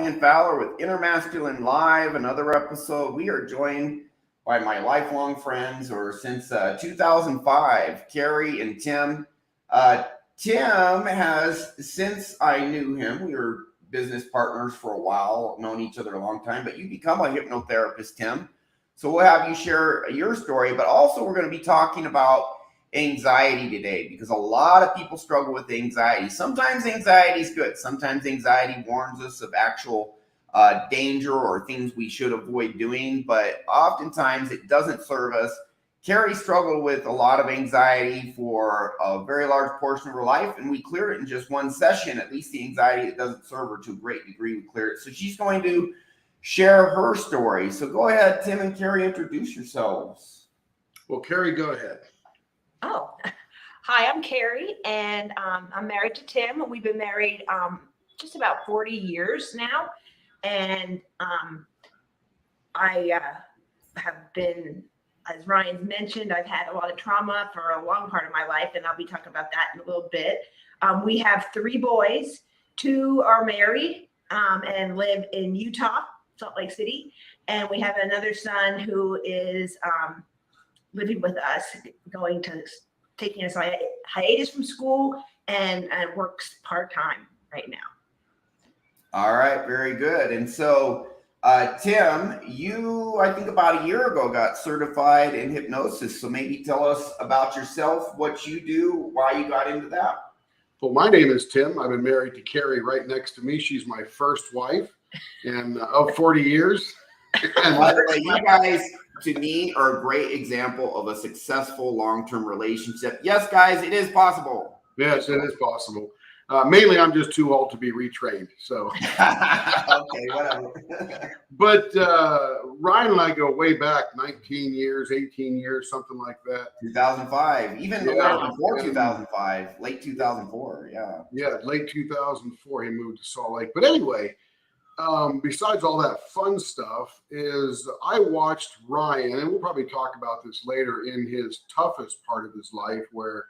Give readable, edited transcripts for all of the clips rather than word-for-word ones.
Ryan Fowler with InnerMasculine Live, another episode. We are joined by my lifelong friends, or since 2005, Carrie and Tim. Tim has, since I knew him, we were business partners for a while, known each other a long time, but you become a hypnotherapist, Tim. So we'll have you share your story, but also we're going to be talking about anxiety today, because a lot of people struggle with anxiety. Sometimes anxiety is good. Sometimes anxiety warns us of actual danger or things we should avoid doing, but oftentimes it doesn't serve us. Carrie struggled with a lot of anxiety for a very large portion of her life, and we cleared it in just one session. At least the anxiety that doesn't serve her to a great degree, we cleared it. So she's going to share her story. So go ahead, Tim and Carrie, introduce yourselves. Well, Carrie, go ahead. Oh, hi, I'm Carrie, and I'm married to Tim. We've been married just about 40 years now, and I have been, as Ryan's mentioned, I've had a lot of trauma for a long part of my life, and I'll be talking about that in a little bit. We have 3 boys. 2 are married and live in Utah, Salt Lake City, and we have another son who is living with us, taking us hiatus from school and works part-time right now. All right, very good. And so, Tim, you, I think about a year ago, got certified in hypnosis. So maybe tell us about yourself, what you do, why you got into that. Well, my name is Tim. I've been married to Carrie right next to me. She's my first wife, and of 40 years. And by the way, you guys, to me, are a great example of a successful long-term relationship. Yes, guys, it is possible. Yes, it is possible. Mainly, I'm just too old to be retrained. So, okay, whatever. But Ryan and I go way back, 19 years, 18 years, something like that. 2005, even before 2005, late 2004. Yeah, late 2004, he moved to Salt Lake. But anyway, besides all that fun stuff, is I watched Ryan, and we'll probably talk about this later, in his toughest part of his life, where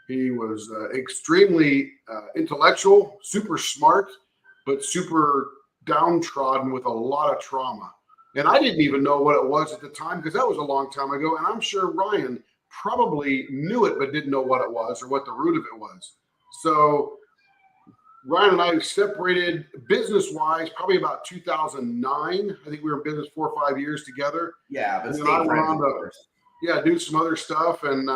he was extremely intellectual, super smart, but super downtrodden with a lot of trauma. And I didn't even know what it was at the time, because that was a long time ago. And I'm sure Ryan probably knew it, but didn't know what it was or what the root of it was. So Ryan and I separated business-wise probably about 2009. I think we were in business 4 or 5 years together. Yeah, but then I went on to do some other stuff, and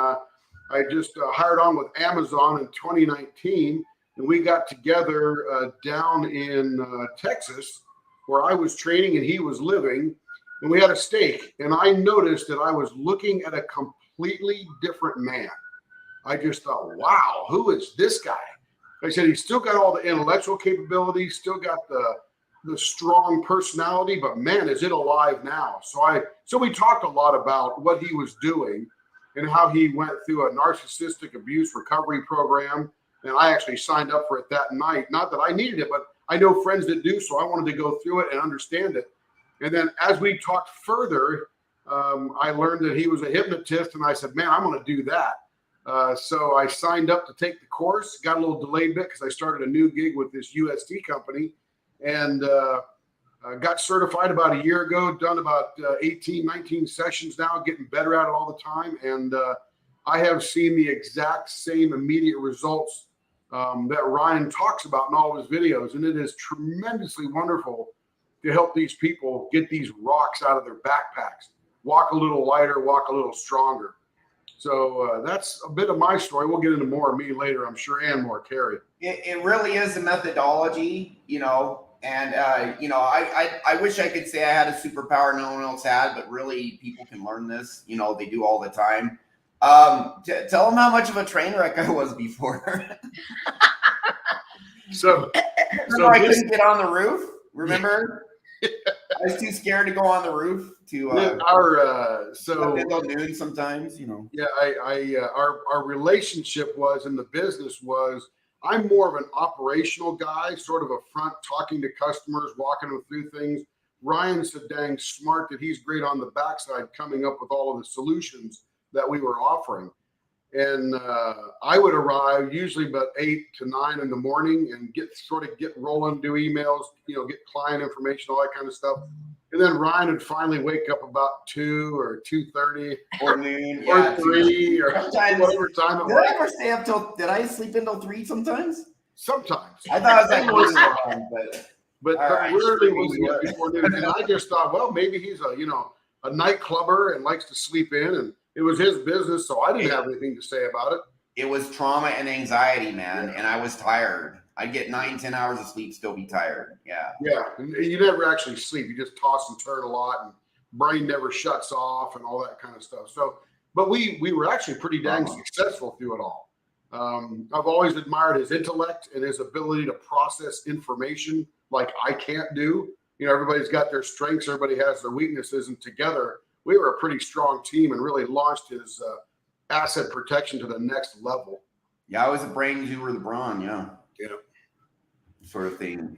I just hired on with Amazon in 2019, and we got together down in Texas, where I was training and he was living, and we had a steak. And I noticed that I was looking at a completely different man. I just thought, wow, who is this guy? I said, he's still got all the intellectual capabilities, still got the strong personality, but man, is it alive now. So we talked a lot about what he was doing and how he went through a narcissistic abuse recovery program. And I actually signed up for it that night. Not that I needed it, but I know friends that do, so I wanted to go through it and understand it. And then as we talked further, I learned that he was a hypnotist, and I said, man, I'm going to do that. So I signed up to take the course, got a little delayed bit because I started a new gig with this UST company, and got certified about a year ago, done about 18, 19 sessions now, getting better at it all the time. And I have seen the exact same immediate results that Ryan talks about in all of his videos. And it is tremendously wonderful to help these people get these rocks out of their backpacks, walk a little lighter, walk a little stronger. So that's a bit of my story. We'll get into more of me later, I'm sure, and more Carrie. It really is a methodology, and, I wish I could say I had a superpower no one else had, but really people can learn this. They do all the time. Tell them how much of a train wreck I was before. So I couldn't get on the roof. Remember? I was too scared to go on the roof to until noon sometimes, Yeah, our relationship was, in the business was, I'm more of an operational guy, sort of a front, talking to customers, walking them through things. Ryan's so dang smart that he's great on the backside, coming up with all of the solutions that we were offering. And I would arrive usually about 8 to 9 in the morning and get rolling, do emails, get client information, all that kind of stuff. And then Ryan would finally wake up about 2 or 2:30 or noon, or 3 or sometimes, whatever time it did was. I ever stay up till? Did I sleep until 3 sometimes? Sometimes. I thought it was like really long, but right, rarely sure was you it before noon. And I just thought, well, maybe he's a night clubber and likes to sleep in, and it was his business, so I didn't have anything to say about it. It was trauma and anxiety, man, and I was tired. I'd get 9-10 hours of sleep, still be tired. Yeah. And you never actually sleep. You just toss and turn a lot, and brain never shuts off and all that kind of stuff. So, but we were actually pretty dang successful through it all. I've always admired his intellect and his ability to process information like I can't do. Everybody's got their strengths, everybody has their weaknesses, and together we were a pretty strong team and really launched his asset protection to the next level. Yeah, I was the brains, you were the brawn, yeah. Sort of thing.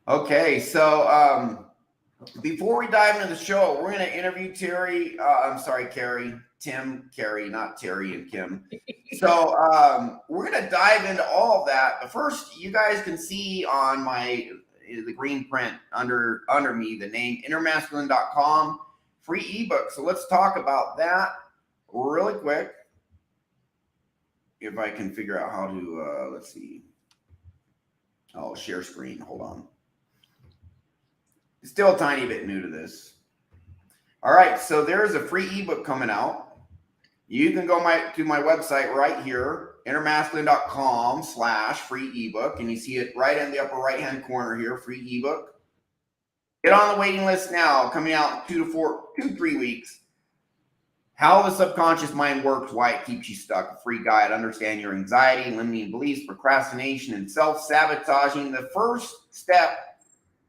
Okay, so before we dive into the show, we're going to interview Carrie, Carrie, not Terry and Kim. So we're going to dive into all of that. But first, you guys can see on the green print under me the name InnerMasculine.com, free ebook. So let's talk about that really quick. If I can figure out how to, let's see. Oh, share screen. Hold on. Still a tiny bit new to this. All right, so there's a free ebook coming out. You can go to my website right here, InnerMasculine.com/free ebook, and you see it right in the upper right-hand corner here, free ebook. Get on the waiting list now, coming out in 2-3 weeks. How the subconscious mind works, why it keeps you stuck. A free guide, understand your anxiety, limiting beliefs, procrastination, and self-sabotaging. The first step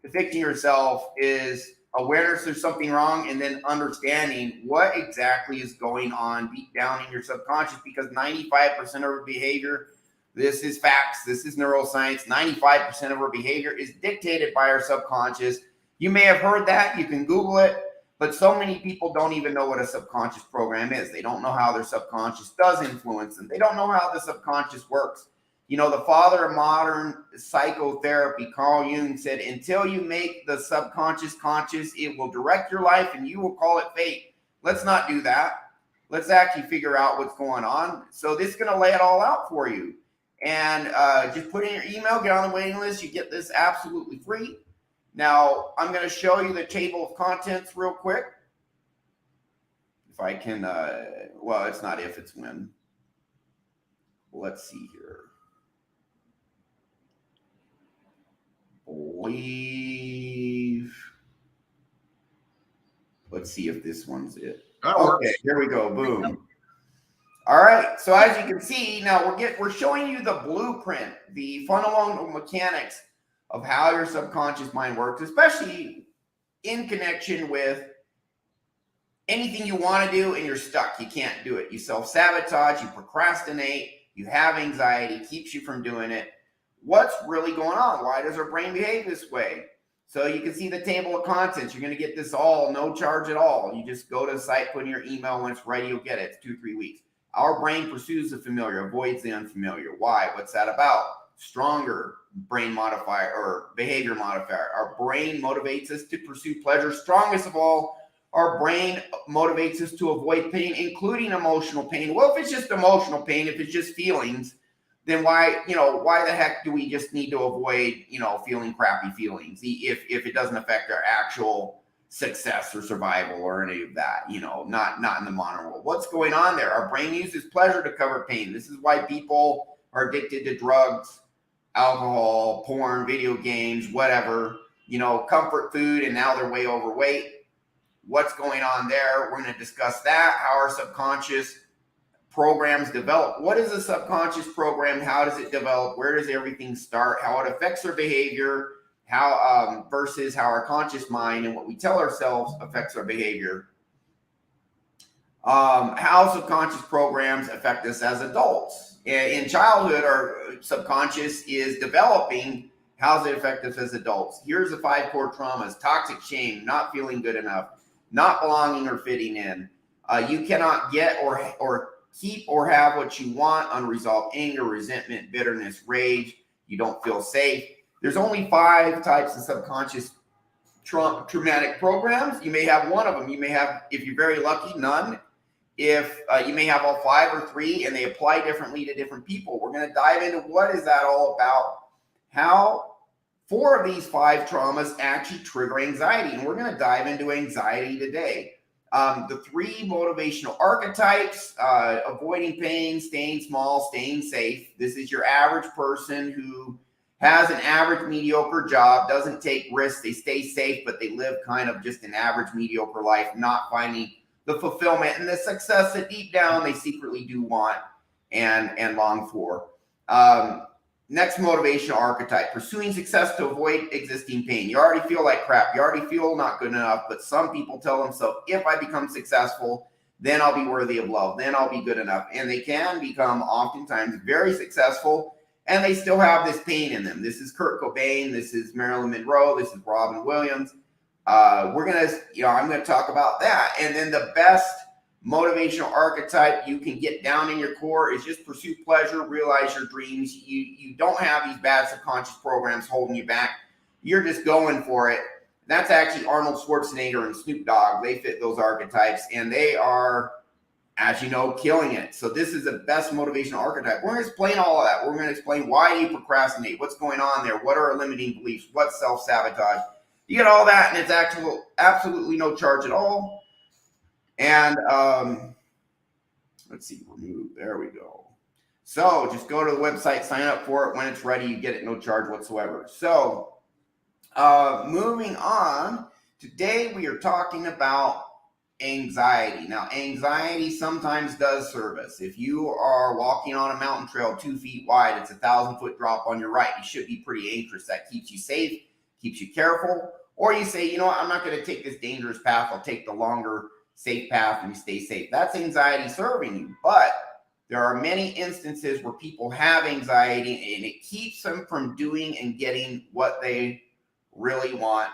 to fixing yourself is awareness there's something wrong, and then understanding what exactly is going on deep down in your subconscious, because 95% of our behavior, this is facts, this is neuroscience, 95% of our behavior is dictated by our subconscious. You may have heard that, you can Google it, but so many people don't even know what a subconscious program is. They don't know how their subconscious does influence them. They don't know how the subconscious works. The father of modern psychotherapy, Carl Jung, said, until you make the subconscious conscious, it will direct your life and you will call it fate. Let's not do that. Let's actually figure out what's going on. So this is going to lay it all out for you. And just put in your email, get on the waiting list. You get this absolutely free. Now, I'm going to show you the table of contents real quick. If I can, well, it's not if, it's when. Let's see here. Let's see if this one's it. Okay, here we go. Boom. All right. So as you can see, now we're showing you the blueprint, the fundamental mechanics of how your subconscious mind works, especially in connection with anything you want to do and you're stuck. You can't do it. You self-sabotage, you procrastinate, you have anxiety, keeps you from doing it. What's really going on? Why does our brain behave this way? So you can see the table of contents. You're going to get this all, no charge at all. You just go to the site, put in your email. When it's ready, you'll get it. It's 2-3 weeks. Our brain pursues the familiar, avoids the unfamiliar. Why? What's that about? Stronger brain modifier or behavior modifier. Our brain motivates us to pursue pleasure. Strongest of all, our brain motivates us to avoid pain, including emotional pain. Well, if it's just emotional pain, if it's just feelings, then why the heck do we just need to avoid, feeling crappy feelings if it doesn't affect our actual success or survival or any of that, not in the modern world. What's going on there? Our brain uses pleasure to cover pain. This is why people are addicted to drugs, alcohol, porn, video games, whatever, comfort food, and now they're way overweight. What's going on there? We're going to discuss that, how our subconscious programs develop. What is a subconscious program? How does it develop? Where does everything start? How it affects our behavior, how versus how our conscious mind and what we tell ourselves affects our behavior. How subconscious programs affect us as adults. In childhood, our subconscious is developing. How does it affect us as adults? Here's the 5 core traumas: toxic shame, not feeling good enough, not belonging or fitting in. You cannot get or keep or have what you want, unresolved anger, resentment, bitterness, rage. You don't feel safe. There's only 5 types of subconscious traumatic programs. You may have one of them. You may have, if you're very lucky, none. If you may have all 5 or 3, and they apply differently to different people. We're going to dive into what is that all about, how 4 of these 5 traumas actually trigger anxiety, and we're going to dive into anxiety today. The 3 motivational archetypes: avoiding pain, staying small, staying safe. This is your average person who has an average mediocre job, doesn't take risks, they stay safe, but they live kind of just an average mediocre life, not finding the fulfillment and the success that deep down they secretly do want and long for. Next motivational archetype: pursuing success to avoid existing pain. You already feel like crap. You already feel not good enough, but some people tell themselves, if I become successful, then I'll be worthy of love. Then I'll be good enough. And they can become oftentimes very successful, and they still have this pain in them. This is Kurt Cobain. This is Marilyn Monroe. This is Robin Williams. I'm going to talk about that. And then the best motivational archetype you can get down in your core is just pursue pleasure, realize your dreams. You don't have these bad subconscious programs holding you back. You're just going for it. That's actually Arnold Schwarzenegger and Snoop Dogg. They fit those archetypes, and they are, as you know, killing it. So this is the best motivational archetype. We're going to explain all of that. We're going to explain why you procrastinate, what's going on there, what are our limiting beliefs, what's self-sabotage. You get all that, and it's absolutely no charge at all. And let's see, remove. There we go. So just go to the website, sign up for it. When it's ready, you get it, no charge whatsoever. So moving on, today we are talking about anxiety. Now, anxiety sometimes does serve us. If you are walking on a mountain trail 2 feet wide, it's a 1,000-foot drop on your right. You should be pretty anxious. That keeps you safe, keeps you careful. Or you say, you know what, I'm not going to take this dangerous path. I'll take the longer, safe path, and you stay safe. That's anxiety serving you. But there are many instances where people have anxiety, and it keeps them from doing and getting what they really want.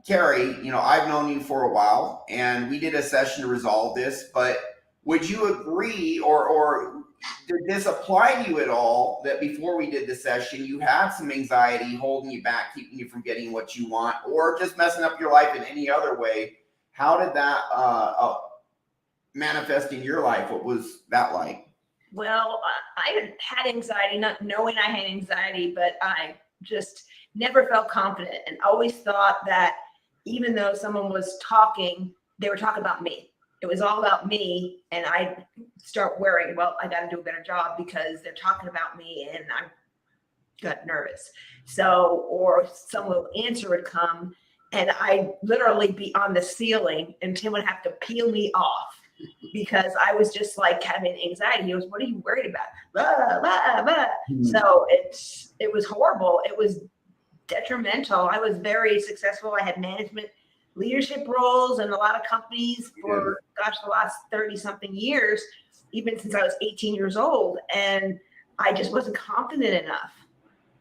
Carrie, I've known you for a while, and we did a session to resolve this, but would you agree, or did this apply to you at all, that before we did the session, you had some anxiety holding you back, keeping you from getting what you want, or just messing up your life in any other way? How did that manifest in your life? What was that like? Well, I had anxiety, not knowing I had anxiety, but I just never felt confident and always thought that even though someone was talking, they were talking about me. It was all about me, and I start worrying, well, I got to do a better job because they're talking about me, and I got nervous. So, or some little answer would come, and I'd literally be on the ceiling, and Tim would have to peel me off because I was just like having anxiety. He goes, what are you worried about? Blah, blah, blah. Mm-hmm. So it was horrible. It was detrimental. I was very successful. I had management leadership roles in a lot of companies for, the last 30 something years, even since I was 18 years old. And I just wasn't confident enough.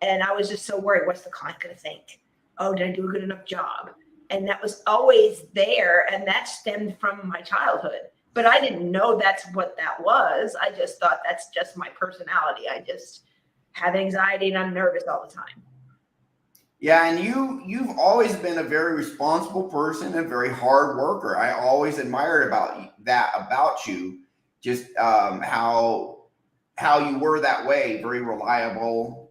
And I was just so worried. What's the client going to think? Oh, did I do a good enough job? And that was always there. And that stemmed from my childhood. But I didn't know that's what that was. I just thought that's just my personality. I just have anxiety and I'm nervous all the time. Yeah, and you've always been a very responsible person, a very hard worker. I always admired about you, just how you were that way, very reliable,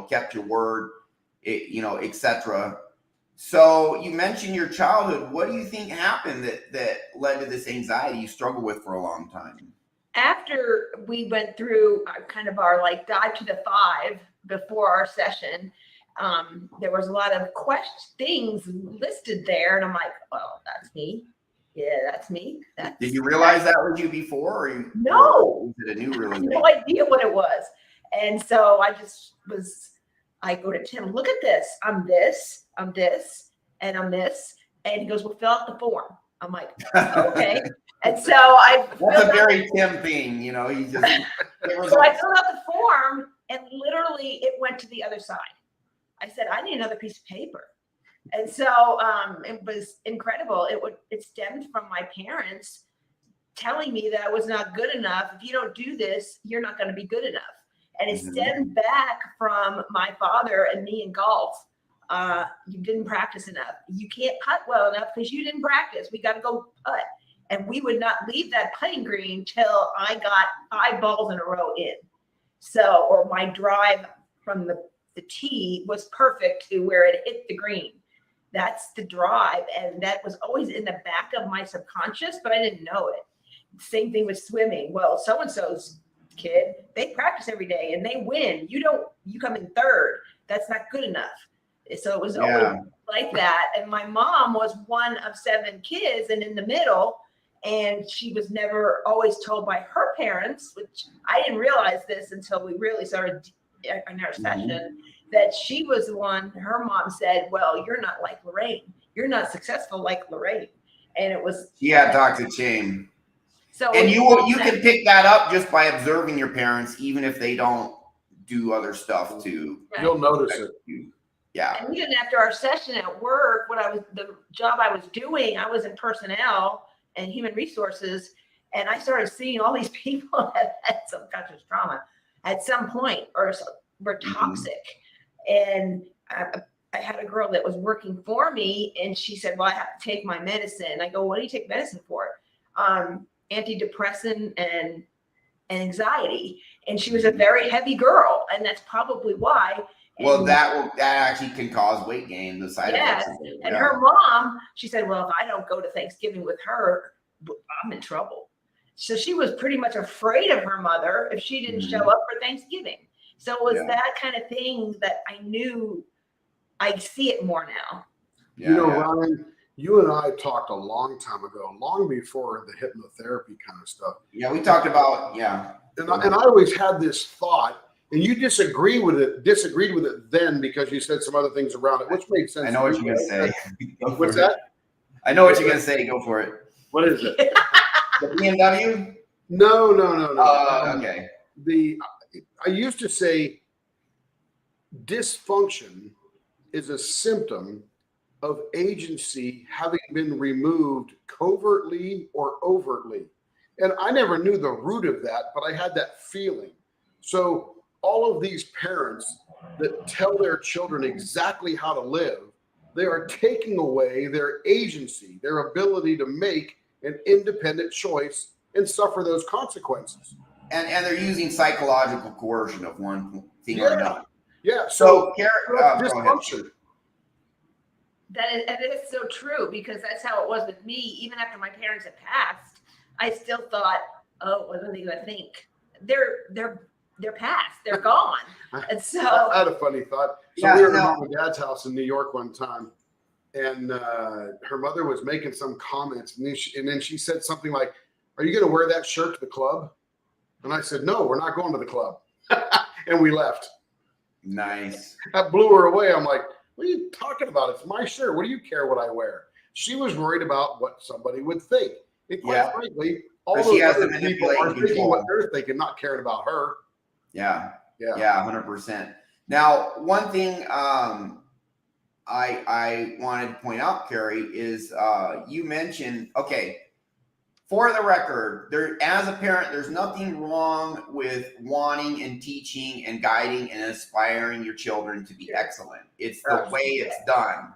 kept your word, etc. So you mentioned your childhood. What do you think happened that led to this anxiety you struggled with for a long time? After we went through kind of our dive to the 5 before our session, there was a lot of things listed there, and I'm like, well, that's me. Yeah, that's me. Did you realize that was you before? No. Or was it a new realization? I had no idea what it was. And so I go to Tim, look at this. I'm this, and I'm this. And he goes, well, fill out the form. I'm like, okay. And so that's a very Tim thing, he just. So I filled out the form, and literally it went to the other side. I said, I need another piece of paper. And so it was incredible. It stemmed from my parents telling me that I was not good enough. If you don't do this, you're not going to be good enough. And it stemmed back from my father and me in golf. You didn't practice enough. You can't putt well enough because you didn't practice. We got to go putt. And we would not leave that putting green till I got 5 balls in a row in. So, or my drive from the tee was perfect to where it hit the green. That's the drive. And that was always in the back of my subconscious, but I didn't know it. Same thing with swimming. Well, so-and-so's kid, they practice every day and they win. You come in third. That's not good enough. So it was always like that. And my mom was one of 7 kids and in the middle, and she was never always told by her parents, which I didn't realize this until we really started in our session, that she was the one, her mom said, well, you're not like Lorraine. You're not successful like Lorraine. And it was. Yeah, Dr. Shame. So and you can pick that up just by observing your parents, even if they don't do other stuff too. You'll notice it. Yeah. And even after our session at work, the job I was doing, I was in personnel and human resources, and I started seeing all these people that had subconscious trauma at some point or were toxic. And I had a girl that was working for me, and she said, well, I have to take my medicine. I go, what do you take medicine for? Antidepressant and anxiety. And she was a very heavy girl, and that's probably why. Well, that actually can cause weight gain, the side effects. And her mom, she said, well, if I don't go to Thanksgiving with her, I'm in trouble. So she was pretty much afraid of her mother if she didn't show up for Thanksgiving. So it was that kind of thing that I knew. I see it more now. Ryan, you and I talked a long time ago, long before the hypnotherapy kind of stuff. Yeah, we talked about, And I always had this thought, and you disagreed with it then because you said some other things around it, which made sense. I know what you're going to say. What's that? I know what you're going to say. Go for it. What is it? The BMW? No. Okay. I used to say dysfunction is a symptom of agency having been removed covertly or overtly. And I never knew the root of that, but I had that feeling. So all of these parents that tell their children exactly how to live, they are taking away their agency, their ability to make an independent choice and suffer those consequences. And they're using psychological coercion of one thing or another. Yeah. So dysfunction. That is so true, because that's how it was with me. Even after my parents had passed, I still thought, oh, what are they going to think? They're past. They're gone. And so I had a funny thought. So we were at Mom and Dad's house in New York one time, and her mother was making some comments, and then she said something like, "Are you going to wear that shirt to the club?" And I said, "No, we're not going to the club." And we left. Nice. That blew her away. I'm like, what are you talking about? It's my shirt. What do you care what I wear? She was worried about what somebody would think. And quite frankly, all those other people are thinking what they're thinking, not caring about her. Yeah, 100%. Now, one thing I wanted to point out, Carrie, is you mentioned, for the record, as a parent, there's nothing wrong with wanting and teaching and guiding and inspiring your children to be excellent. It's the way it's done.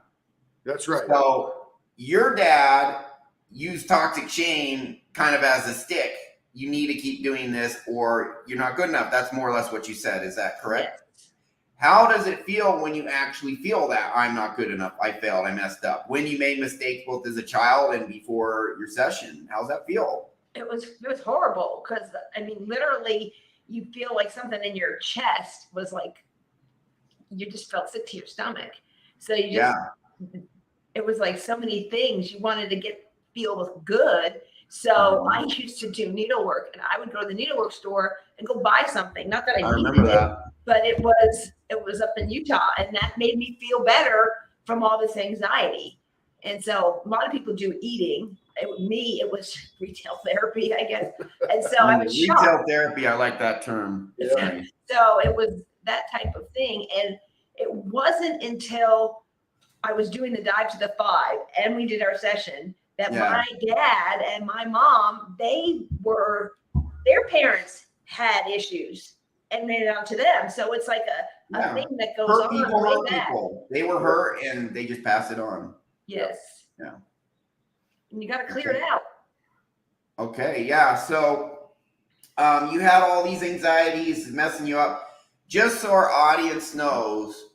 That's right. So your dad used toxic shame kind of as a stick. You need to keep doing this or you're not good enough. That's more or less what you said. Is that correct? Yes. How does it feel when you actually feel that I'm not good enough, I failed, I messed up? When you made mistakes both as a child and before your session, how's that feel? It was horrible, because I mean, literally, you feel like something in your chest was like, you just felt sick to your stomach. So you just, it was like so many things you wanted to feel good. So I used to do needlework, and I would go to the needlework store and go buy something. Not that I remember needed that. it, but it was up in Utah, and that made me feel better from all this anxiety. And so a lot of people do eating. It was retail therapy, I guess. And so I was shocked. Retail therapy, I like that term. Yeah. So it was that type of thing. And it wasn't until I was doing the dive to the 5 and we did our session that Yeah. my dad and my mom, their parents had issues and made it out to them. So it's like a thing that goes Hurt on people, way hurt back. people. They were hurt and they just pass it on. Yes. Yeah. And you got to clear it out. Okay. Yeah. So you had all these anxieties messing you up. Just so our audience knows,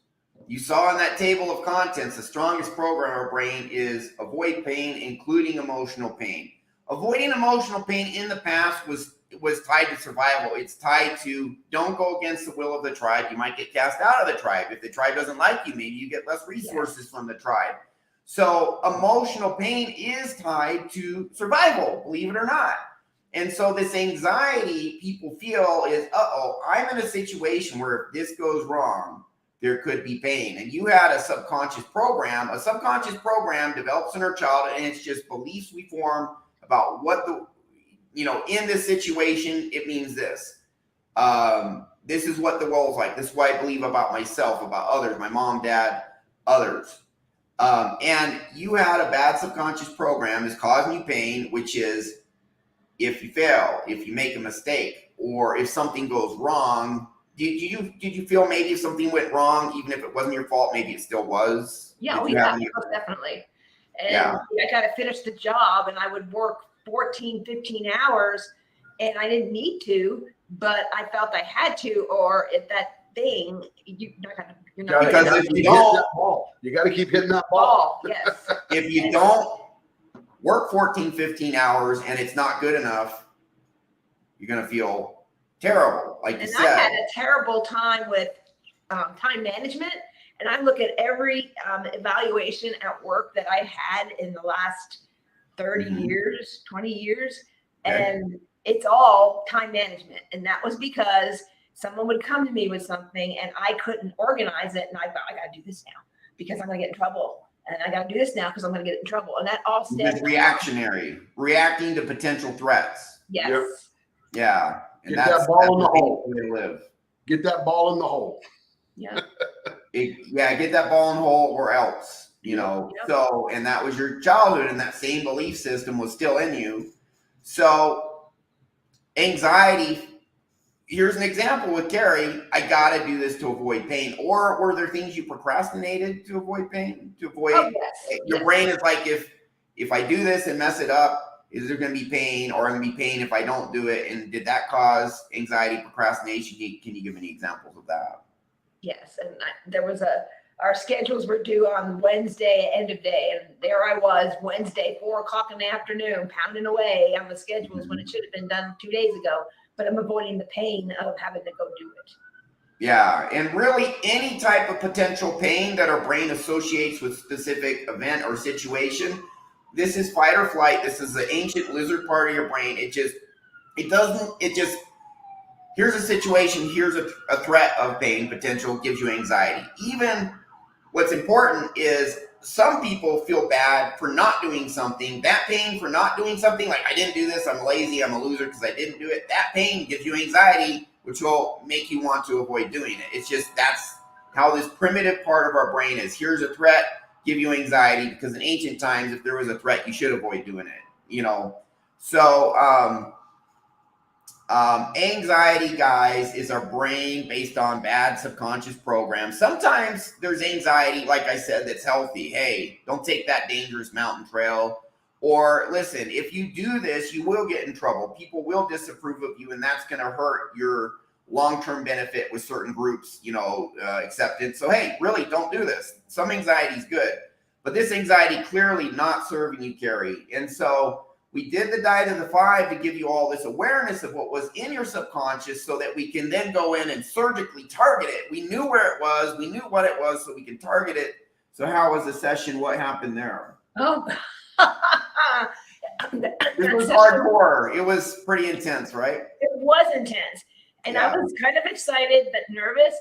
you saw in that table of contents, the strongest program in our brain is avoid pain, including emotional pain. Avoiding emotional pain in the past was tied to survival. It's tied to don't go against the will of the tribe. You might get cast out of the tribe. If the tribe doesn't like you, maybe you get less resources from the tribe. So emotional pain is tied to survival, believe it or not. And so this anxiety people feel is, I'm in a situation where if this goes wrong, there could be pain. And you had a subconscious program. A subconscious program develops in our childhood, and it's just beliefs we form about what in this situation, it means this. This is what the world's like. This is what I believe about myself, about others, my mom, dad, others. And you had a bad subconscious program that's causing you pain, which is if you fail, if you make a mistake, or if something goes wrong. Did you feel maybe if something went wrong, even if it wasn't your fault, maybe it still was? Yeah, most definitely. And I got to finish the job, and I would work 14, 15 hours, and I didn't need to, but I felt I had to, or if that thing, you're not because if you don't, you got to keep hitting that ball. Yes. If you don't work 14, 15 hours and it's not good enough, you're going to feel terrible, like you said. I had a terrible time with time management, and I look at every evaluation at work that I had in the last 30 years, 20 years, and it's all time management. And that was because someone would come to me with something and I couldn't organize it, and I thought, I got to do this now because I'm going to get in trouble. And I got to do this now because I'm going to get in trouble. And that all stems reactionary, reacting to potential threats. Yes. Yep. Yeah. And Get that ball in the hole. Way to live. Get that ball in the hole. Yeah. Get that ball in the hole or else, Yep. So, and that was your childhood, and that same belief system was still in you. So anxiety, here's an example with Carrie. I got to do this to avoid pain. Or were there things you procrastinated to avoid pain? Your brain is like, if I do this and mess it up, is there going to be pain, or going to be pain if I don't do it? And did that cause anxiety, procrastination? Can you give any examples of that? Yes. And our schedules were due on Wednesday, end of day. And there I was, Wednesday, 4:00 in the afternoon, pounding away on the schedules when it should have been done 2 days ago. But I'm avoiding the pain of having to go do it. Yeah. And really any type of potential pain that our brain associates with specific event or situation, this is fight or flight. This is the ancient lizard part of your brain. Here's a situation, here's a threat of pain, potential, gives you anxiety. Even what's important is some people feel bad for not doing something. That pain for not doing something, like I didn't do this, I'm lazy, I'm a loser because I didn't do it. That pain gives you anxiety, which will make you want to avoid doing it. It's just, that's how this primitive part of our brain is. Here's a threat, give you anxiety, because in ancient times, if there was a threat, you should avoid doing it, So, anxiety, guys, is our brain based on bad subconscious programs. Sometimes there's anxiety, like I said, that's healthy. Hey, don't take that dangerous mountain trail. Or listen, if you do this, you will get in trouble. People will disapprove of you, and that's going to hurt your long-term benefit with certain groups, acceptance. So, hey, really don't do this. Some anxiety is good, but this anxiety clearly not serving you, Carrie. And so we did the Diet of the Five to give you all this awareness of what was in your subconscious so that we can then go in and surgically target it. We knew where it was. We knew what it was, so we can target it. So how was the session? What happened there? Oh, It was hardcore. It was pretty intense, right? It was intense. And I was kind of excited, but nervous.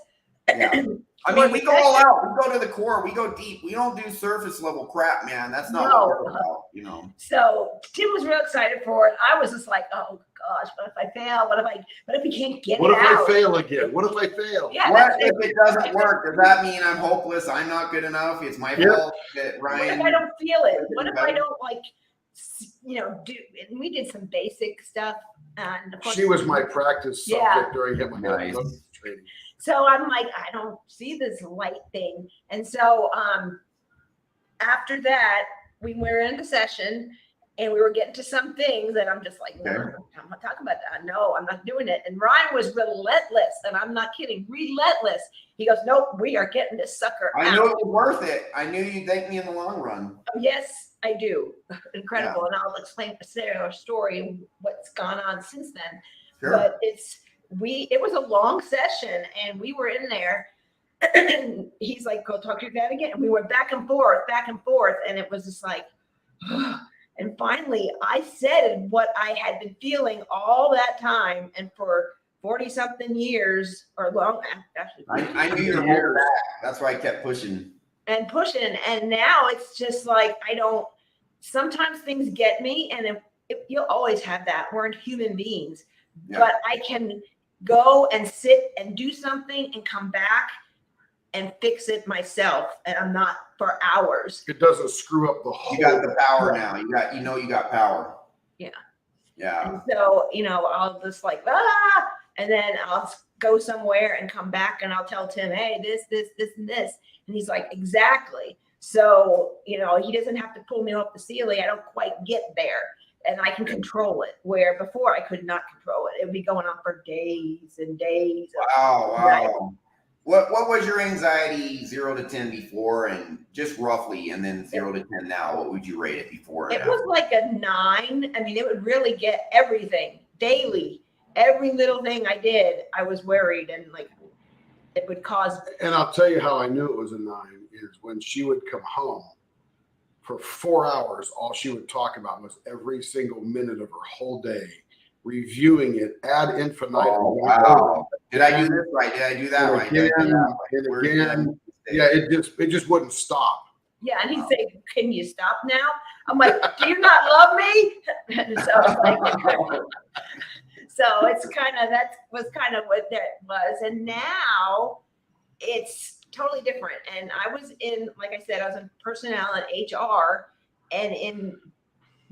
Yeah. I mean, we go all out. We go to the core. We go deep. We don't do surface level crap, man. That's not what we're about, So Tim was real excited for it. I was just like, oh gosh, what if I fail? What if we can't get it out? What if I fail again? What if I fail? Yeah, what if it doesn't work? Does that mean I'm hopeless? I'm not good enough? It's my fault that Ryan. What if I don't feel it? What if I don't and we did some basic stuff. And of course, She was my practice subject during hypnosis training. So I'm like, I don't see this light thing. And so after that, we were in the session and we were getting to some things and I'm just like, no, I'm not talking about that. No, I'm not doing it. And Ryan was relentless, and I'm not kidding, relentless. He goes, nope, we are getting this sucker out. I know it was worth it. I knew you'd thank me in the long run. Oh, yes, I do. Incredible. Yeah. And I'll explain our story and what's gone on since then. Sure. But it was a long session and we were in there and he's like, go talk to your dad again. And we went back and forth. And it was just like, and finally I said what I had been feeling all that time. And for 40 something years or long, actually, I knew you were holding back. That's why I kept pushing. And now it's just like, sometimes things get me, and you'll always have that. We're human beings, but I can go and sit and do something and come back and fix it myself. And I'm not for hours. It doesn't screw up the whole. You got the power now. You got power. Yeah. Yeah. And so, I'll just like, and then I'll go somewhere and come back and I'll tell Tim, hey, this, and this. And he's like, exactly. So, he doesn't have to pull me off the ceiling. I don't quite get there and I can control it, where before I could not control it. It would be going on for days and days. Wow. What was your anxiety 0 to 10 before, and just roughly, and then 0 to 10 now? What would you rate it before? It was like a 9. I mean, it would really get everything daily. Every little thing I did, I was worried, and like it would cause. And I'll tell you how I knew it was a 9 is when she would come home for 4 hours. All she would talk about was every single minute of her whole day, reviewing it ad infinitum. Oh, wow. Did I do this right? Did I do that right? Again. Yeah, it just wouldn't stop. Yeah, and he'd say, "Can you stop now?" I'm like, "Do you not love me?" So it's that was kind of what that was, and now it's totally different. And I was like I said, I was in personnel and HR, and in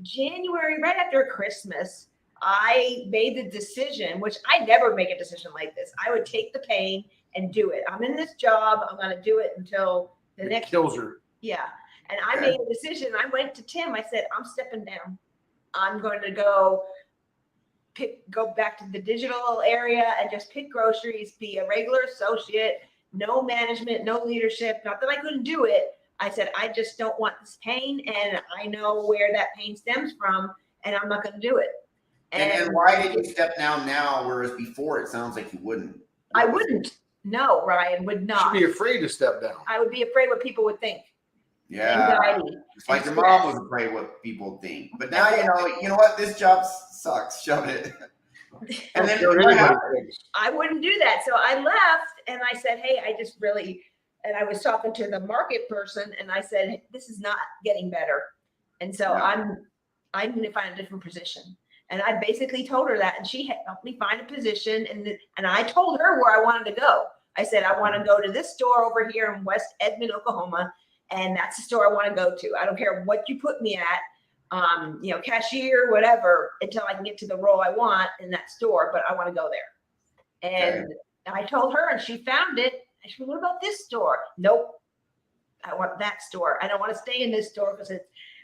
January, right after Christmas, I made the decision, which I never make a decision like this. I would take the pain and do it. I'm in this job. I'm going to do it until the next. Kills her. Yeah. And I made a decision. I went to Tim. I said, I'm stepping down. I'm going to go back to the digital area and just pick groceries, be a regular associate, no management, no leadership. Not that I couldn't do it. I said, I just don't want this pain. And I know where that pain stems from, and I'm not going to do it. And why did you step down now, whereas before it sounds like you wouldn't? I wouldn't. No, Ryan would not. She'd be afraid to step down. I would be afraid what people would think. Yeah. Anxiety. It's like your mom was afraid what people think. But now you know what? This job sucks. Shove it. And then I wouldn't do that. So I left and I said, hey, and I was talking to the market person and I said, hey, this is not getting better. And so I need to find a different position. And I basically told her that, and she helped me find a position. And I told her where I wanted to go. I said, I want to go to this store over here in West Edmond, Oklahoma. And that's the store I want to go to. I don't care what you put me at, cashier, whatever, until I can get to the role I want in that store. But I want to go there. And I told her, and she found it. I said, what about this store? Nope. I want that store. I don't want to stay in this store because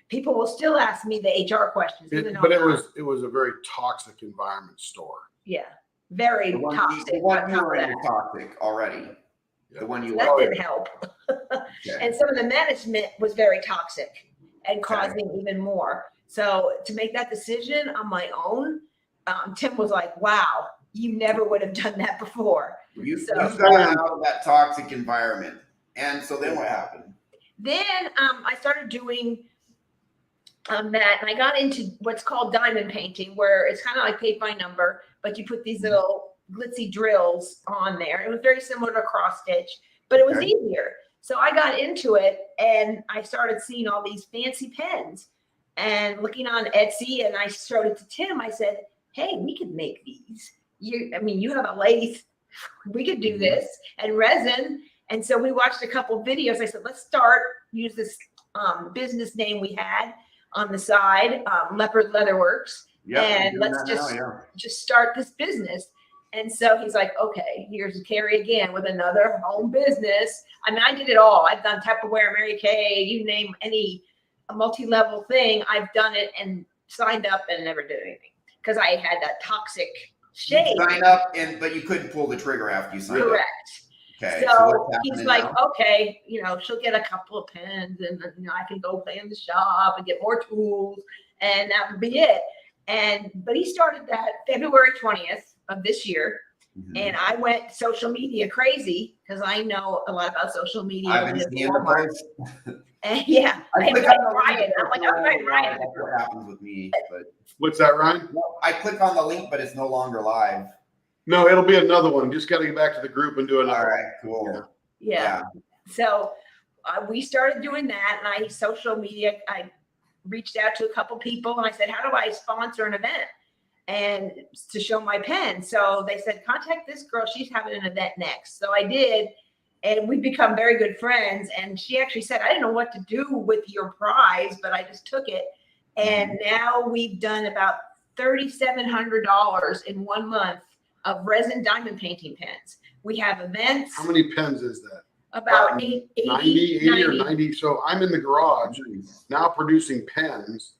people will still ask me the HR questions. But it was a very toxic environment store. Yeah, very toxic. The one you were in toxic already. The one you that didn't help. And some of the management was very toxic and causing even more. So to make that decision on my own, Tim was like, wow, you never would have done that before. You got out of that toxic environment. And so then what happened? Then I started doing that, and I got into what's called diamond painting, where it's kind of like paint by number, but you put these little glitzy drills on there. It was very similar to cross stitch, but it was easier. So I got into it, and I started seeing all these fancy pens and looking on Etsy, and I showed it to Tim. I said, hey, we could make these. You have a lathe. We could do this, and resin. And so we watched a couple videos. I said, let's use this business name we had. on the side, Leopard Leatherworks. Yep, And I'm doing let's that now, just start this business. And so he's like, okay, here's Carrie again with another home business. I mean, I did it all. I've done Tupperware, Mary Kay, you name any multi-level thing. I've done it and signed up and never did anything because I had that toxic shade. You signed up, but you couldn't pull the trigger after you signed up. Correct. Okay. So he's like, now? okay, she'll get a couple of pens and I can go play in the shop and get more tools and that would be it. But he started that February 20th of this year. Mm-hmm. And I went social media crazy because I know a lot about social media. I've been seeing the posts. And yeah, I click on Ryan. I'm like, okay, Ryan. That's what happens with me. But what's that, Ryan? I click on the link, but it's no longer live. No, it'll be another one. Just got to get back to the group and do another. All right, cool. Yeah. So we started doing that, and I reached out to a couple people, and I said, how do I sponsor an event and to show my pen? So they said, contact this girl. She's having an event next. So I did, and we've become very good friends. And she actually said, I didn't know what to do with your prize, but I just took it. And now we've done about $3,700 in 1 month of resin diamond painting pens. We have events. How many pens is that? About 80 or 90. So I'm in the garage now producing pens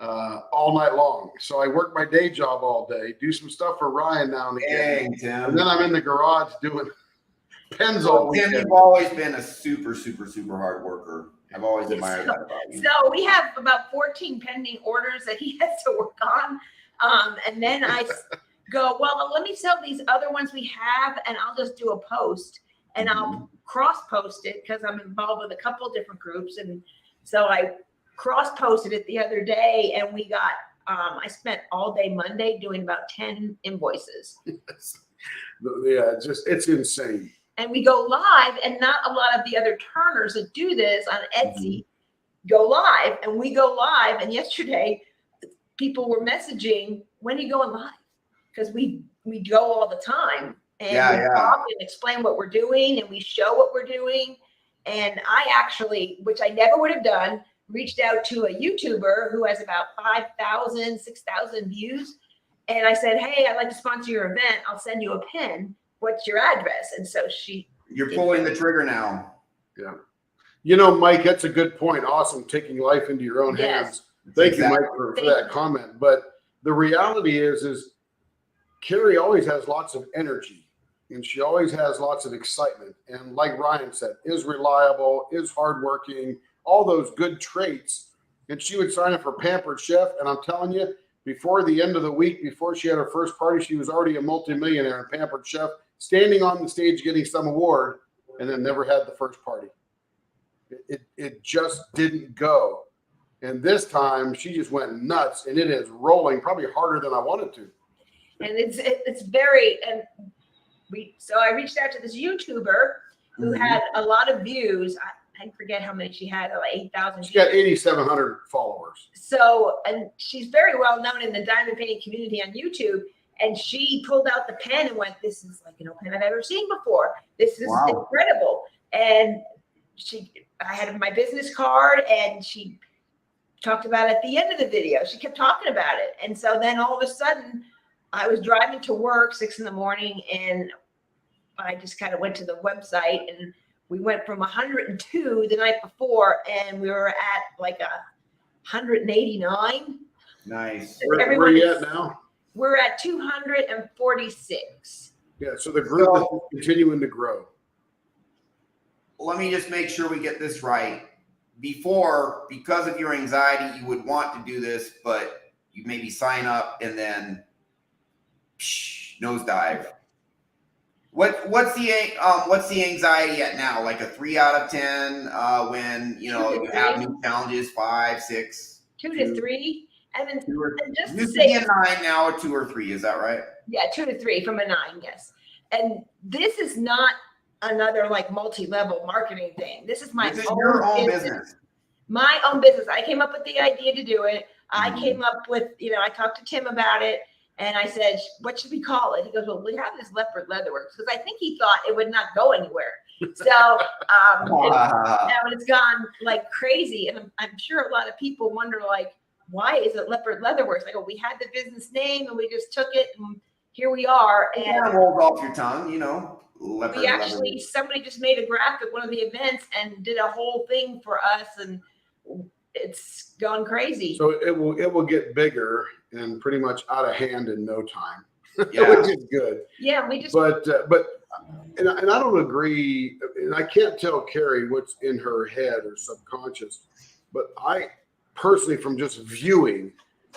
all night long. So I work my day job all day, do some stuff for Ryan now and again. And then I'm in the garage doing pens all weekend. Tim, you've always been a super, super, super hard worker. I've always admired that about you. So we have about 14 pending orders that he has to work on. And then I go, well, let me sell these other ones we have, and I'll just do a post, and I'll cross post it because I'm involved with a couple different groups. And so I cross posted it the other day, and we got, I spent all day Monday doing about 10 invoices. Yeah, it's insane. And we go live, and not a lot of the other turners that do this on Etsy go live, and we go live. And yesterday people were messaging, when are you going live? Because we go all the time, and we talk and explain what we're doing, and we show what we're doing. And I actually, which I never would have done, reached out to a YouTuber who has about 5,000, 6,000 views. And I said, hey, I'd like to sponsor your event. I'll send you a pen. What's your address? And so you're pulling the trigger now. Yeah. Mike, that's a good point. Awesome. Taking life into your own hands. Thank you, Mike, for that comment. But the reality is Carrie always has lots of energy, and she always has lots of excitement. And like Ryan said, is reliable, is hardworking, all those good traits. And she would sign up for Pampered Chef. And I'm telling you, before the end of the week, before she had her first party, she was already a multimillionaire in Pampered Chef, standing on the stage getting some award, and then never had the first party. It just didn't go. And this time she just went nuts, and it is rolling probably harder than I wanted to. And it's very, and so I reached out to this YouTuber who had a lot of views. I forget how many she had, like 8,000. She got 8,700 followers. So, and she's very well known in the diamond painting community on YouTube. And she pulled out the pen and went, this is like pen I've ever seen before. This is incredible. And I had my business card, and she talked about it at the end of the video. She kept talking about it. And so then all of a sudden I was driving to work 6 a.m, and I just kind of went to the website, and we went from 102 the night before, and we were at like 189. Nice. Where are you at now? We're at 246. Yeah, so the group is continuing to grow. Let me just make sure we get this right. Before, because of your anxiety, you would want to do this, but you maybe sign up and then nosedive. What's the anxiety at now? Like a 3 out of 10 when you have new challenges, 5, 6, 2 to 3, and then just to say a 9 now, a 2 or 3. Is that right? Yeah, 2 to 3 from a 9. Yes, and this is not another like multi-level marketing thing. This is your own business. My own business. I came up with the idea to do it. I came up with, I talked to Tim about it, And I said, what should we call it? He goes, well, we have this leopard leatherworks, because I think he thought it would not go anywhere. So Wow. it's gone like crazy. And I'm sure a lot of people wonder, like, why is it leopard leatherworks? I go, we had the business name and we just took it and here we are. It And kind of rolls off your tongue, you know. Leopard, we actually, somebody just made a graphic, one of the events, and did a whole thing for us, and it's gone crazy. So it will get bigger and pretty much out of hand in no time, Yeah. which is good. Yeah, we just. But and I don't agree, and I can't tell Carrie what's in her head or subconscious, but I personally, from just viewing,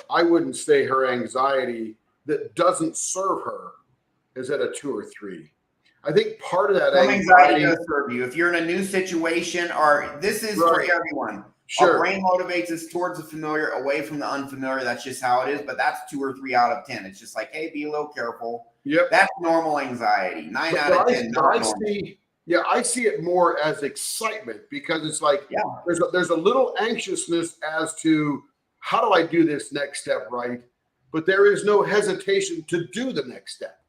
I wouldn't say her anxiety that doesn't serve her is at a 2 or 3. I think part of that some anxiety does serve you. If you're in a new situation, or this is for everyone. Sure. Our brain motivates us towards the familiar, away from the unfamiliar. That's just how it is. But that's 2 or 3 out of 10. It's just like, hey, be a little careful. Yep. That's normal anxiety. 9 out of 10. I see it more as excitement, because it's like there's a little anxiousness as to how do I do this next step right, but there is no hesitation to do the next step.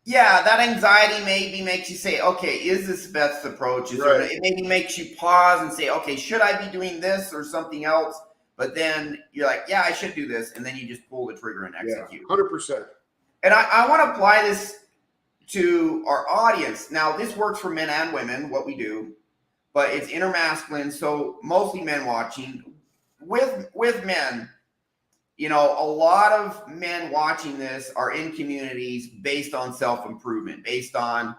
Yeah, that anxiety maybe makes you say, okay, is this the best approach? It maybe makes you pause and say, okay, should I be doing this or something else? But then you're like, yeah, I should do this. And then you just pull the trigger and execute. 100%. And I want to apply this to our audience. Now, this works for men and women, what we do, but it's InnerMasculine, so mostly men watching. With men, you know, a lot of men watching this are in communities based on self-improvement, based on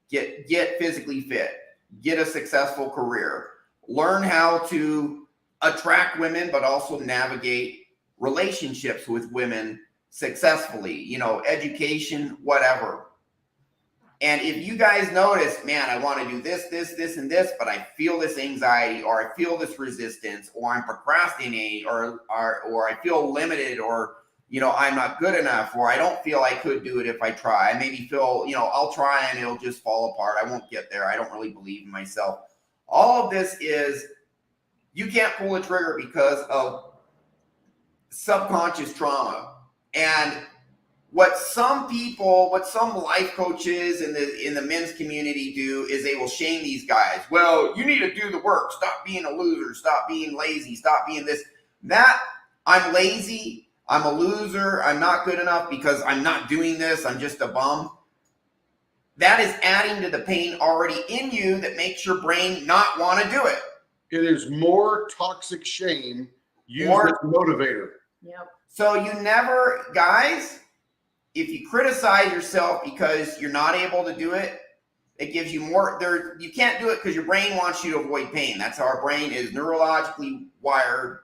get physically fit, get a successful career, learn how to attract women, but also navigate relationships with women successfully, you know, education, whatever. And if you guys notice, man, I want to do this, and this, but I feel this anxiety, or I feel this resistance, or I'm procrastinating, or I feel limited, or, you know, I'm not good enough, or I don't feel I could do it if I try. I maybe feel, you know, I'll try and it'll just fall apart. I won't get there. I don't really believe in myself. All of this is, you can't pull a trigger because of subconscious trauma. And what some life coaches in the men's community do is they will shame these guys. Well, you need to do the work. Stop being a loser. Stop being lazy. Stop being this. That, I'm lazy. I'm a loser. I'm not good enough because I'm not doing this. I'm just a bum. That is adding to the pain already in you that makes your brain not want to do it. It is more toxic shame used as a motivator. Yep. So you never, guys, if you criticize yourself because you're not able to do it, it gives you more. You can't do it because your brain wants you to avoid pain. That's how our brain is neurologically wired.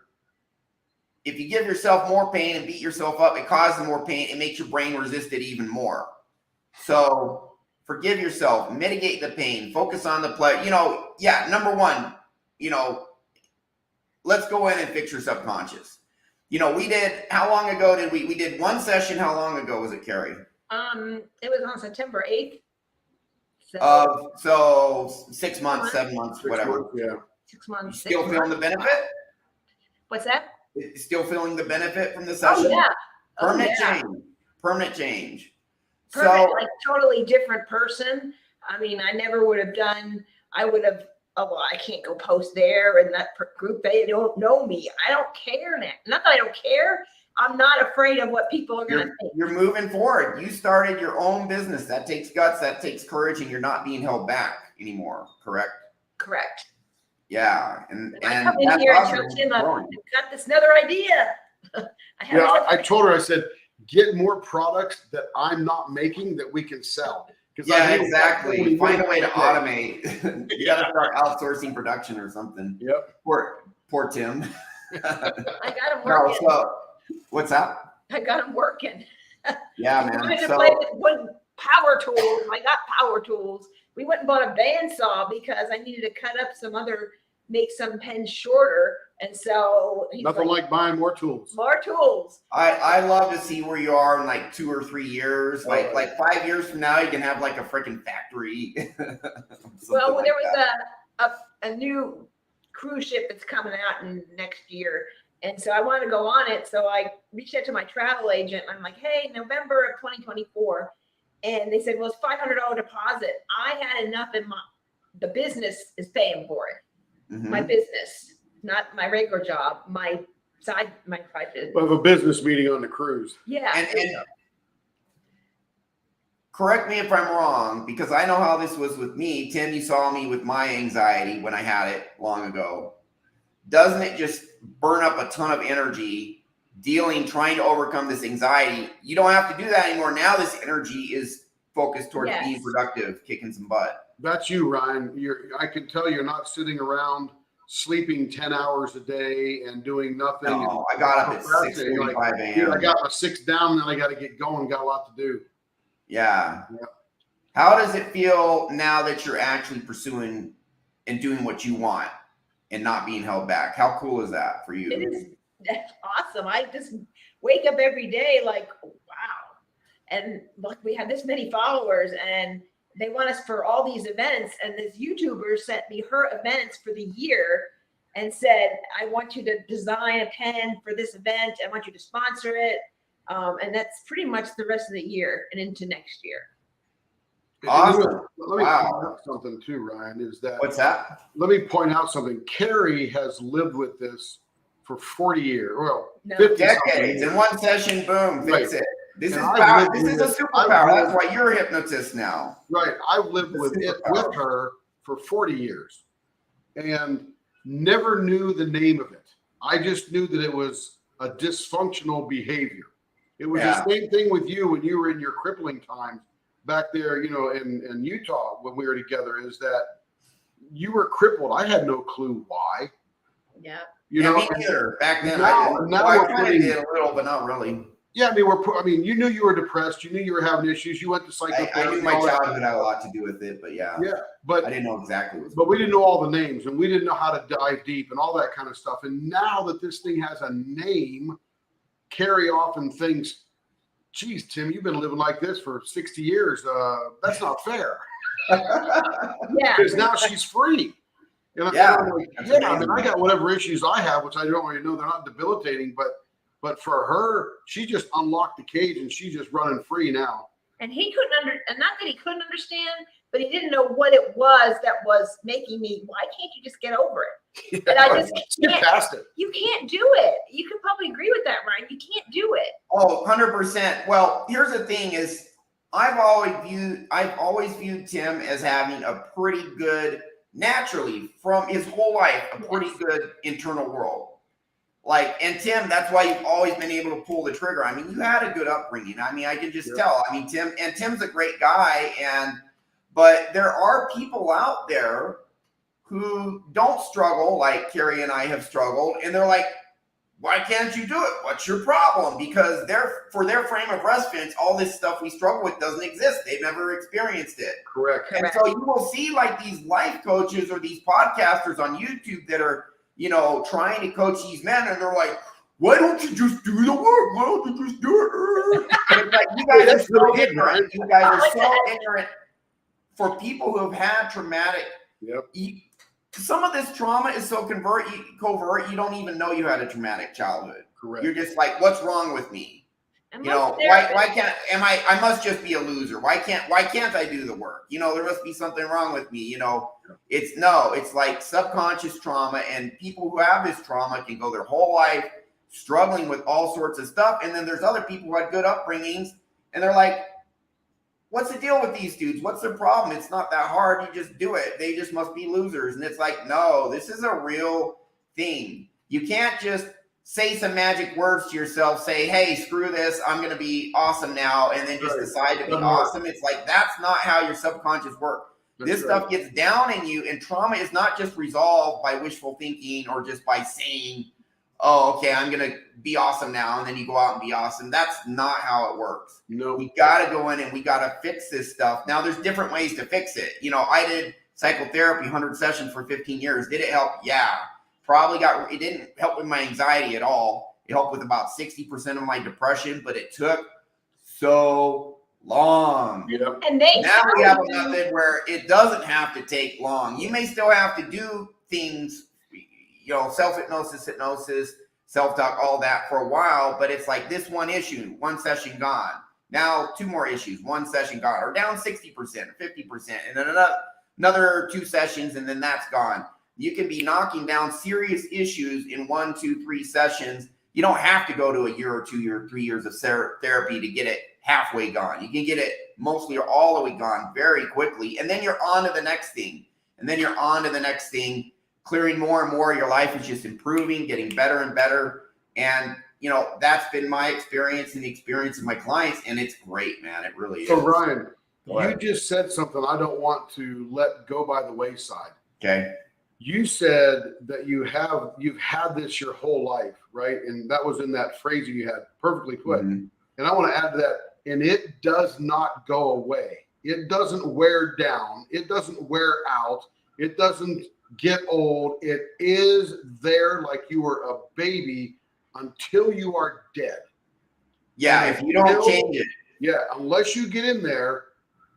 If you give yourself more pain and beat yourself up, it causes more pain. It makes your brain resist it even more. So forgive yourself, mitigate the pain, focus on the pleasure. You know, number one, you know, let's go in and fix your subconscious. You know, how long ago did we did one session? How long ago was it, Carrie? It was on September 8th. So 6 months, 7 months, whatever. 6 months. Still feeling the benefit? What's that? Still feeling the benefit from the session? Oh, yeah. Permanent change. Permanent change. Like totally different person. I mean, I never would have done, I can't go post there in that group. They don't know me. I don't care now. Not that I don't care. I'm not afraid of what people are going to think. You're moving forward. You started your own business. That takes guts. That takes courage, and you're not being held back anymore. Correct? Correct. Yeah. And I come in here and tell Tim, I've got this another idea. I told her, I said, get more products that I'm not making that we can sell. Yeah, exactly. Find a way to automate. You got to start outsourcing production or something. Yep. Poor Tim. I got him working. What's that? I got him working. Yeah, man. I wanted to play with power tools. I got power tools. We went and bought a bandsaw because I needed to cut up make some pens shorter. And so nothing like buying more tools. More tools. I love to see where you are in like 2 or 3 years. Like 5 years from now, you can have like a freaking factory. Well, there was a new cruise ship that's coming out in next year. And so I wanted to go on it. So I reached out to my travel agent. I'm like, hey, November of 2024. And they said, well, it's $500 deposit. I had enough in the business is paying for it. Mhm. My business, not my regular job, my side business. We have a business meeting on the cruise. Yeah. And correct me if I'm wrong, because I know how this was with me. Tim, you saw me with my anxiety when I had it long ago. Doesn't it just burn up a ton of energy trying to overcome this anxiety? You don't have to do that anymore. Now this energy is focused towards being productive, kicking some butt. That's you, Ryan. I can tell you're not sitting around sleeping 10 hours a day and doing nothing. No, I got up at 6:45 a.m. I got my 6 down, then I got to get going. Got a lot to do. Yeah. How does it feel now that you're actually pursuing and doing what you want and not being held back? How cool is that for you? That's awesome. I just wake up every day like, wow. And look, we have this many followers and they want us for all these events. And this YouTuber sent me her events for the year and said, I want you to design a pen for this event. I want you to sponsor it. And that's pretty much the rest of the year and into next year. Awesome. Let me point out something too, Ryan, is that. What's that? Let me point out something. Carrie has lived with this for 40 years. Well, No. 50 Decades. In one session, boom, fix it. This And is I've power. lived This is with a it. superpower. I've That's why you're a hypnotist now. Right. I've lived with her for 40 years and never knew the name of it. I just knew that it was a dysfunctional behavior. It was the same thing with you when you were in your crippling times back there, in Utah when we were together, is that you were crippled. I had no clue why. Yeah. You know, me neither. Back then, now I we're kind of putting, did a little, but not really. Yeah, you knew you were depressed. You knew you were having issues. You went to psychotherapy. I knew my childhood had a lot to do with it, but yeah, but I didn't know exactly what. But we didn't know all the names, and we didn't know how to dive deep and all that kind of stuff. And now that this thing has a name, Carrie often thinks, "Geez, Tim, you've been living like this for 60 years. That's not fair." Yeah. Because now she's free. And I'm like, I mean, I got whatever issues I have, which I don't really know. They're not debilitating, but for her, she just unlocked the cage and she's just running free now. And he couldn't and not that he couldn't understand, but he didn't know what it was that was making me, why can't you just get over it? And I just can't past it. You can't do it. You could probably agree with that, Ryan. You can't do it. Oh, 100%. Well, here's the thing is I've always viewed Tim as having a pretty good, naturally from his whole life, a pretty good internal world. And Tim, that's why you've always been able to pull the trigger. I mean, you had a good upbringing. I mean, I can just tell. I mean, Tim's a great guy, but there are people out there who don't struggle like Carrie and I have struggled, and they're like, why can't you do it? What's your problem? Because for their frame of reference, all this stuff we struggle with doesn't exist. They've never experienced it. Correct. And so you will see like these life coaches or these podcasters on YouTube that are, trying to coach these men, and they're like, why don't you just do the work? Why don't you just do it? And it's like, you guys are so ignorant. You guys are so ignorant. For people who have had traumatic, some of this trauma is so covert, you don't even know you had a traumatic childhood. Correct. You're just like, what's wrong with me? Why can't I must just be a loser. Why can't I do the work? There must be something wrong with me. It's like subconscious trauma, and people who have this trauma can go their whole life struggling with all sorts of stuff. And then there's other people who had good upbringings, and they're like, what's the deal with these dudes? What's their problem? It's not that hard. You just do it. They just must be losers. And it's like, no, this is a real thing. You can't just say some magic words to yourself, say, hey, screw this, I'm going to be awesome now, and then just decide to be awesome. It's like, that's not how your subconscious works. This stuff gets down in you, and trauma is not just resolved by wishful thinking or just by saying, oh, okay, I'm going to be awesome now, and then you go out and be awesome. That's not how it works. No. We got to go in and we got to fix this stuff. Now, there's different ways to fix it. I did psychotherapy, 100 sessions for 15 years. Did it help? Yeah. It didn't help with my anxiety at all. It helped with about 60% of my depression, but it took so long. Yep. And now we have a method where it doesn't have to take long. You may still have to do things, self-hypnosis, hypnosis, self-talk, all that for a while, but it's like this one issue, one session gone. Now 2 more issues, 1 session gone, or down 60% or 50%, and then another 2 sessions, and then that's gone. You can be knocking down serious issues in 1, 2, 3 sessions. You don't have to go to a year or 2 years, 3 years of therapy to get it halfway gone. You can get it mostly or all the way gone very quickly, and then you're on to the next thing, and then you're on to the next thing, clearing more and more. Your life is just improving, getting better and better. And, you know, that's been my experience and the experience of my clients. And it's great, man. It really is. So Ryan, you just said something I don't want to let go by the wayside. Okay. You said that you've had this your whole life, right? And that was in that phrase you had, perfectly put. Mm-hmm. And I want to add to that, and it does not go away. It doesn't wear down. It doesn't wear out. It doesn't get old. It is there like you were a baby until you are dead. Yeah, if you don't change it. Yeah, unless you get in there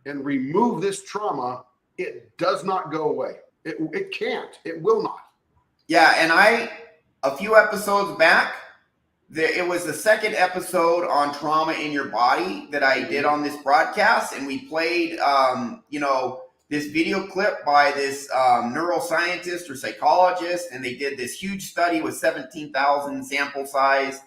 and remove this trauma, it does not go away. It can't. It will not. Yeah, and a few episodes back, it was the second episode on trauma in your body that I did on this broadcast, and we played, this video clip by this neuroscientist or psychologist, and they did this huge study with 17,000 sample size,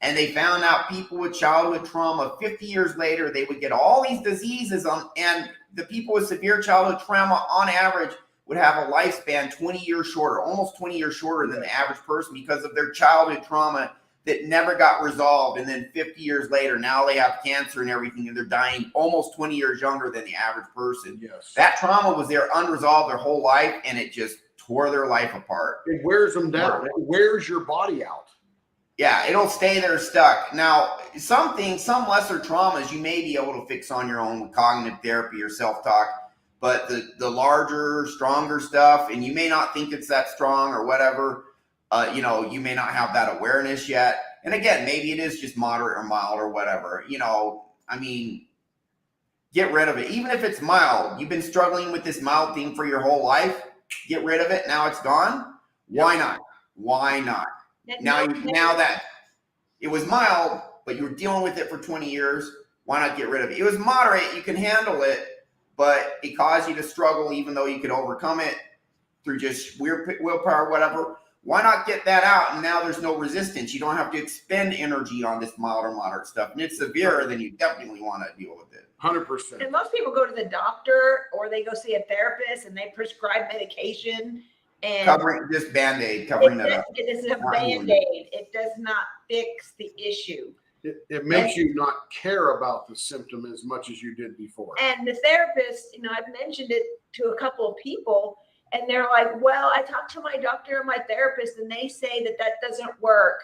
and they found out people with childhood trauma, 50 years later, they would get all these diseases, and the people with severe childhood trauma, on average, would have a lifespan 20 years shorter, almost 20 years shorter than the average person because of their childhood trauma that never got resolved. And then 50 years later, now they have cancer and everything, and they're dying almost 20 years younger than the average person. Yes. That trauma was there unresolved their whole life, and it just tore their life apart. It wears them down. It wears your body out. Yeah, it'll stay there stuck. Now, some lesser traumas you may be able to fix on your own with cognitive therapy or self-talk, but the larger, stronger stuff, and you may not think it's that strong or whatever, you may not have that awareness yet. And again, maybe it is just moderate or mild or whatever. Get rid of it. Even if it's mild, you've been struggling with this mild thing for your whole life, get rid of it. Now it's gone. Why not? Why not? Now that it was mild, but you were dealing with it for 20 years, why not get rid of it? It was moderate. You can handle it, but it caused you to struggle even though you could overcome it through just willpower, whatever. Why not get that out? And now there's no resistance. You don't have to expend energy on this mild or moderate stuff. And it's severe, then you definitely want to deal with it. 100%. And most people go to the doctor or they go see a therapist and they prescribe medication. And Covering this Band-Aid, covering that up. It is a Band-Aid. It does not fix the issue. It makes you not care about the symptom as much as you did before. And the therapist, I've mentioned it to a couple of people, and they're like, well, I talked to my doctor and my therapist, and they say that doesn't work.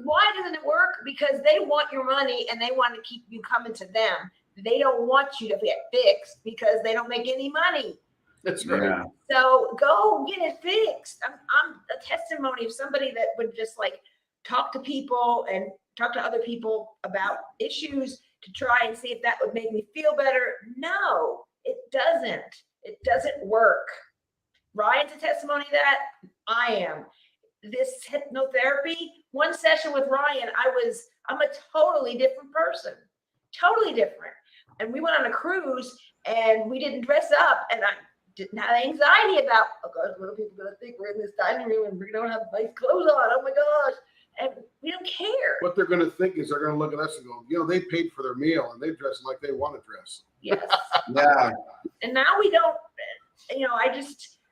Why doesn't it work? Because they want your money and they want to keep you coming to them. They don't want you to get fixed because they don't make any money. That's right. Yeah. So go get it fixed. I'm a testimony of somebody that would just like talk to people and talk to other people about issues to try and see if that would make me feel better. No, it doesn't. It doesn't work. Ryan's a testimony of that. I am. This hypnotherapy, one session with Ryan, I'm a totally different person. Totally different. And we went on a cruise and we didn't dress up, and I didn't have anxiety about, oh gosh, what are people going to think? We're in this dining room and we don't have nice clothes on. Oh my gosh. And we don't care. What they're going to think is they're going to look at us and go, they paid for their meal and they dress like they want to dress. Yes. Yeah. And now we don't,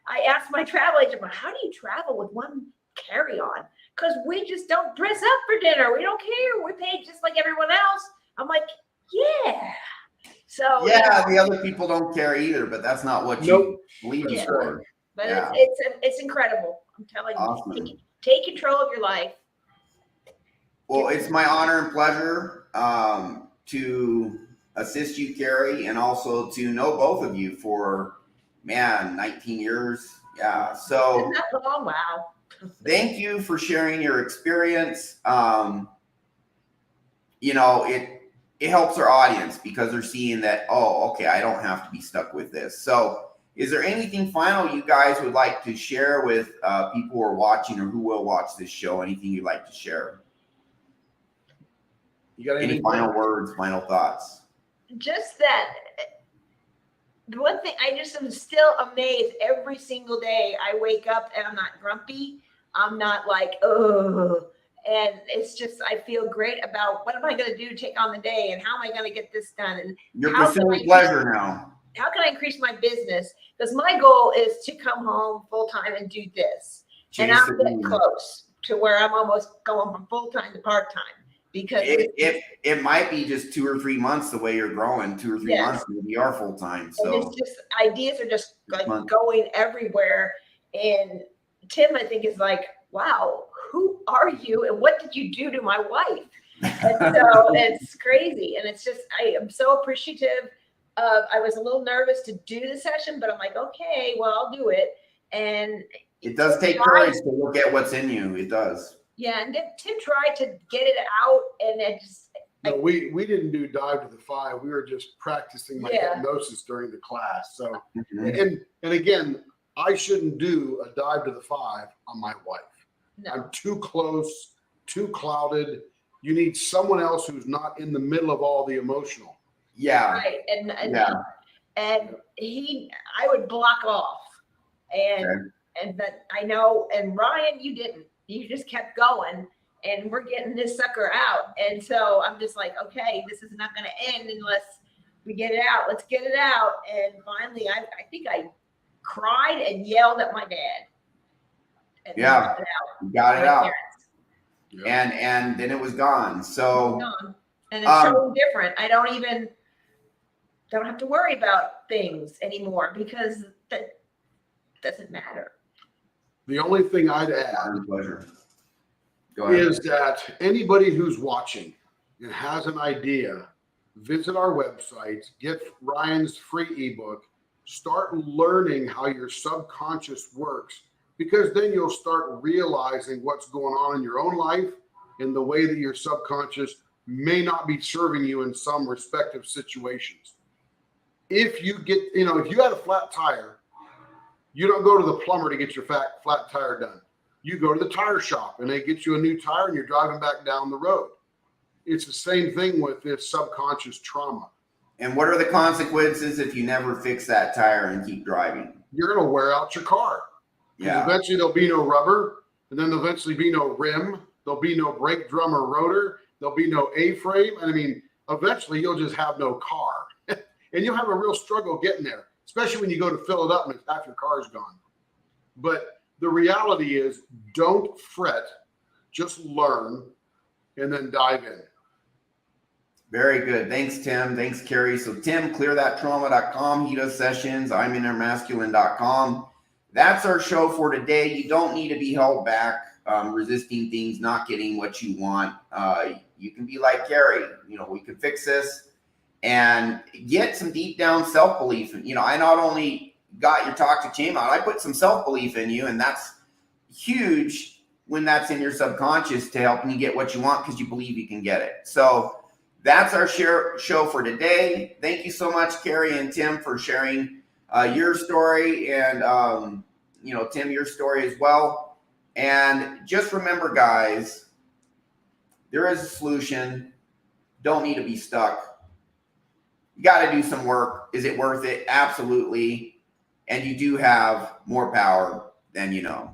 I asked my travel agent, how do you travel with one carry-on? Because we just don't dress up for dinner. We don't care. We paid just like everyone else. I'm like, yeah. So yeah, the other people don't care either, but that's not what you believe in for. But it's incredible. I'm telling Awesome. You, take control of your life. Well, it's my honor and pleasure to assist you, Carrie, and also to know both of you for 19 years. Yeah. So isn't that long? Wow. Thank you for sharing your experience. It helps our audience because they're seeing that, oh, okay, I don't have to be stuck with this. So is there anything final you guys would like to share with people who are watching or who will watch this show? Anything you'd like to share? You got Any final words, final thoughts? Just that the one thing, I just am still amazed every single day. I wake up and I'm not grumpy. I'm not like, oh, and it's just, I feel great about what am I going to do to take on the day and how am I going to get this done? And you're pursuing pleasure now. How can I increase my business? Because my goal is to come home full time and do this. And I'm getting close to where I'm almost going from full time to part time. Because it might be just 2 or 3 months the way you're growing, 2 or 3 months, maybe you are full time. So and it's just ideas are just like going everywhere. And Tim, I think, is like, wow, who are you and what did you do to my wife? And so it's crazy. And it's just, I am so appreciative of, I was a little nervous to do the session, but I'm like, okay, well, I'll do it. And it does take courage to look at what's in you. It does. Yeah, and Tim tried to get it out, and it just. No, we didn't do dive to the 5. We were just practicing my hypnosis during the class. So, and again, I shouldn't do a dive to the 5 on my wife. No. I'm too close, too clouded. You need someone else who's not in the middle of all the emotional. Yeah. Right, and I would block off, and that I know, and Ryan, you didn't. You just kept going, and we're getting this sucker out. And so I'm just like, okay, this is not going to end unless we get it out. Let's get it out. And finally, I think I cried and yelled at my dad. And got it out. And then it was gone. So and it's so different. I don't have to worry about things anymore because that doesn't matter. The only thing I'd add is that anybody who's watching and has an idea, visit our website, get Ryan's free ebook, start learning how your subconscious works, because then you'll start realizing what's going on in your own life and the way that your subconscious may not be serving you in some respective situations. If you get, if you had a flat tire, you don't go to the plumber to get your flat tire done. You go to the tire shop and they get you a new tire and you're driving back down the road. It's the same thing with this subconscious trauma. And what are the consequences if you never fix that tire and keep driving? You're going to wear out your car. Yeah. Eventually there'll be no rubber, and then there'll eventually be no rim. There'll be no brake drum or rotor. There'll be no A-frame. I mean, eventually you'll just have no car. And you'll have a real struggle getting there, especially when you go to fill it up and half your car's gone. But the reality is, don't fret, just learn, and then dive in. Very good. Thanks, Tim. Thanks, Carrie. So Tim, clearthattrauma.com. He does sessions. I'm InnerMasculine.com. That's our show for today. You don't need to be held back, resisting things, not getting what you want. You can be like Carrie. We can fix this and get some deep down self-belief. I not only got your toxic shame out, I put some self-belief in you, and that's huge when that's in your subconscious to helping you get what you want because you believe you can get it. So that's our show for today. Thank you so much, Carrie and Tim, for sharing your story, and Tim, your story as well. And just remember, guys, there is a solution. Don't need to be stuck. You got to do some work. Is it worth it? Absolutely. And you do have more power than you know.